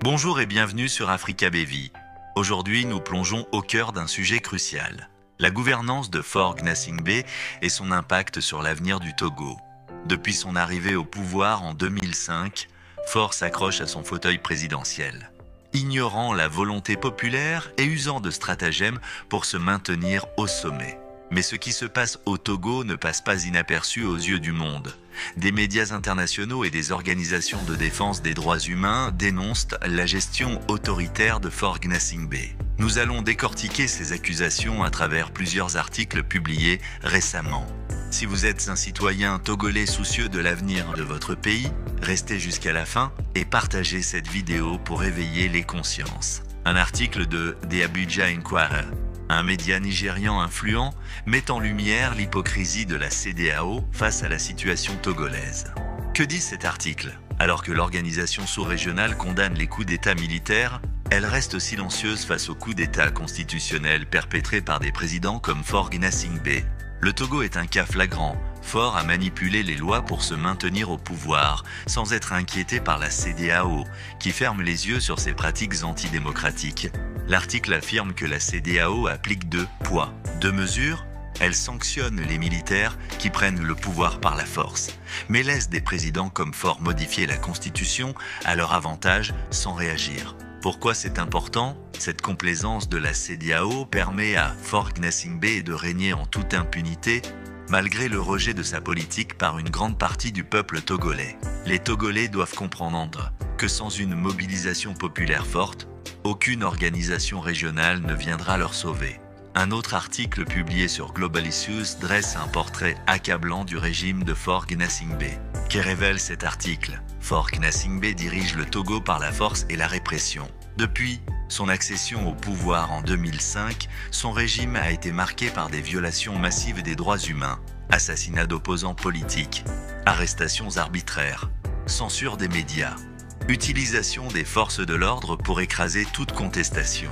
Bonjour et bienvenue sur Africa BV. Aujourd'hui, nous plongeons au cœur d'un sujet crucial. La gouvernance de Faure Gnassingbé et son impact sur l'avenir du Togo. Depuis son arrivée au pouvoir en 2005, Faure s'accroche à son fauteuil présidentiel, ignorant la volonté populaire et usant de stratagèmes pour se maintenir au sommet. Mais ce qui se passe au Togo ne passe pas inaperçu aux yeux du monde. Des médias internationaux et des organisations de défense des droits humains dénoncent la gestion autoritaire de Faure Gnassingbé. Nous allons décortiquer ces accusations à travers plusieurs articles publiés récemment. Si vous êtes un citoyen togolais soucieux de l'avenir de votre pays, restez jusqu'à la fin et partagez cette vidéo pour éveiller les consciences. Un article de The Abuja Inquirer, un média nigérian influent, met en lumière l'hypocrisie de la CEDEAO face à la situation togolaise. Que dit cet article? Alors que l'organisation sous-régionale condamne les coups d'État militaires, elle reste silencieuse face aux coups d'État constitutionnels perpétrés par des présidents comme Faure Gnassingbé. Le Togo est un cas flagrant. Faure a manipulé les lois pour se maintenir au pouvoir, sans être inquiété par la CEDEAO, qui ferme les yeux sur ses pratiques antidémocratiques. L'article affirme que la CEDEAO applique 2 poids, 2 mesures. Elle sanctionne les militaires qui prennent le pouvoir par la force, mais laisse des présidents comme Faure modifier la Constitution à leur avantage sans réagir. Pourquoi c'est important? Cette complaisance de la CEDEAO permet à Faure Gnassingbé de régner en toute impunité, malgré le rejet de sa politique par une grande partie du peuple togolais. Les Togolais doivent comprendre que sans une mobilisation populaire forte, aucune organisation régionale ne viendra leur sauver. Un autre article publié sur Global Issues dresse un portrait accablant du régime de Faure Gnassingbé. Que révèle cet article? Faure Gnassingbé dirige le Togo par la force et la répression. Depuis son accession au pouvoir en 2005, son régime a été marqué par des violations massives des droits humains, assassinats d'opposants politiques, arrestations arbitraires, censure des médias, utilisation des forces de l'ordre pour écraser toute contestation.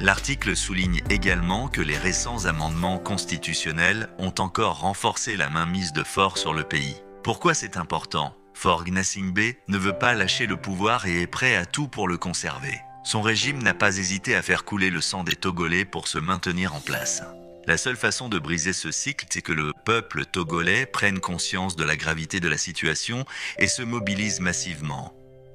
L'article souligne également que les récents amendements constitutionnels ont encore renforcé la mainmise de Faure sur le pays. Pourquoi c'est important? Faure Gnassingbé ne veut pas lâcher le pouvoir et est prêt à tout pour le conserver. Son régime n'a pas hésité à faire couler le sang des Togolais pour se maintenir en place. La seule façon de briser ce cycle, c'est que le peuple togolais prenne conscience de la gravité de la situation et se mobilise massivement.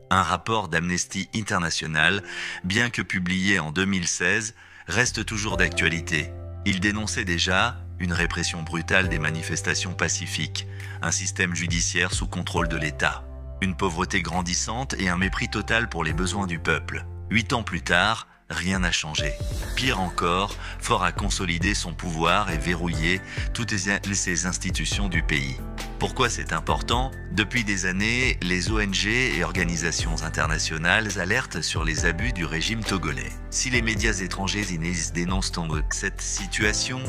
Un rapport d'Amnesty International, bien que publié en 2016, reste toujours d'actualité. Il dénonçait déjà une répression brutale des manifestations pacifiques, un système judiciaire sous contrôle de l'État, une pauvreté grandissante et un mépris total pour les besoins du peuple. 8 ans plus tard, rien n'a changé. Pire encore, Faure a consolidé son pouvoir et verrouillé toutes ces institutions du pays. Pourquoi c'est important? Depuis des années, les ONG et organisations internationales alertent sur les abus du régime togolais. Si les médias étrangers dénoncent cette situation,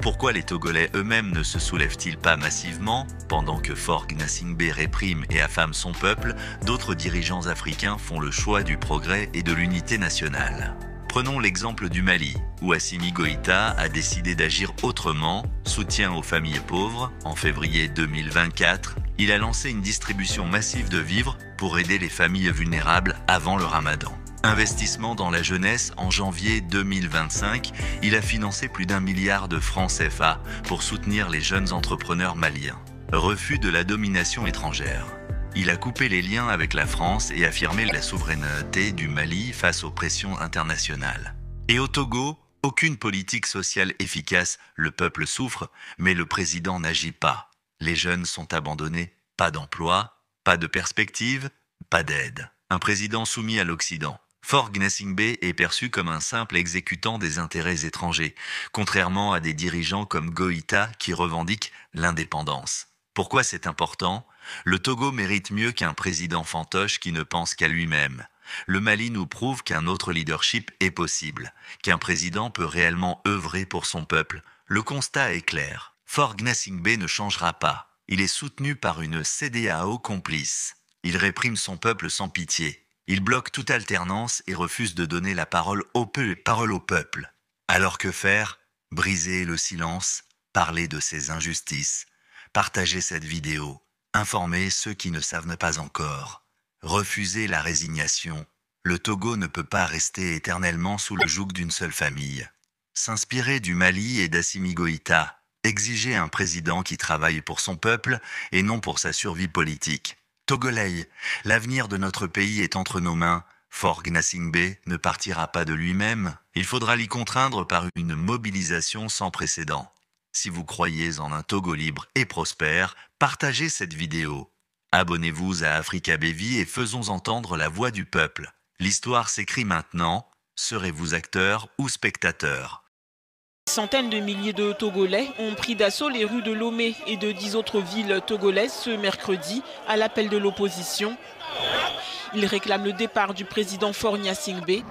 pourquoi les Togolais eux-mêmes ne se soulèvent-ils pas massivement? Pendant que Faure Gnassingbé réprime et affame son peuple, d'autres dirigeants africains font le choix du progrès et de l'unité nationale. Prenons l'exemple du Mali, où Assimi Goïta a décidé d'agir autrement, soutien aux familles pauvres. En février 2024, il a lancé une distribution massive de vivres pour aider les familles vulnérables avant le Ramadan. Investissement dans la jeunesse, en janvier 2025, il a financé plus d'1 milliard de francs CFA pour soutenir les jeunes entrepreneurs maliens. Refus de la domination étrangère. Il a coupé les liens avec la France et affirmé la souveraineté du Mali face aux pressions internationales. Et au Togo, aucune politique sociale efficace, le peuple souffre, mais le président n'agit pas. Les jeunes sont abandonnés, pas d'emploi, pas de perspective, pas d'aide. Un président soumis à l'Occident. Faure Gnassingbé est perçu comme un simple exécutant des intérêts étrangers, contrairement à des dirigeants comme Goïta qui revendiquent l'indépendance. Pourquoi c'est important? Le Togo mérite mieux qu'un président fantoche qui ne pense qu'à lui-même. Le Mali nous prouve qu'un autre leadership est possible, qu'un président peut réellement œuvrer pour son peuple. Le constat est clair. Faure Gnassingbé ne changera pas. Il est soutenu par une CEDEAO complice. Il réprime son peuple sans pitié. Il bloque toute alternance et refuse de donner la parole au peuple. Alors que faire? Briser le silence, parler de ses injustices, partager cette vidéo, informer ceux qui ne savent pas encore, refuser la résignation, Le Togo ne peut pas rester éternellement sous le joug d'une seule famille. S'inspirer du Mali et d'Assimi Goïta, exiger un président qui travaille pour son peuple et non pour sa survie politique. Togolais, l'avenir de notre pays est entre nos mains. Faure Gnassingbé ne partira pas de lui-même. Il faudra l'y contraindre par une mobilisation sans précédent. Si vous croyez en un Togo libre et prospère, partagez cette vidéo. Abonnez-vous à Africa Bévi et faisons entendre la voix du peuple. L'histoire s'écrit maintenant. Serez-vous acteur ou spectateur? Des centaines de milliers de Togolais ont pris d'assaut les rues de Lomé et de 10 autres villes togolaises ce mercredi à l'appel de l'opposition. Ils réclament le départ du président Faure Gnassingbé.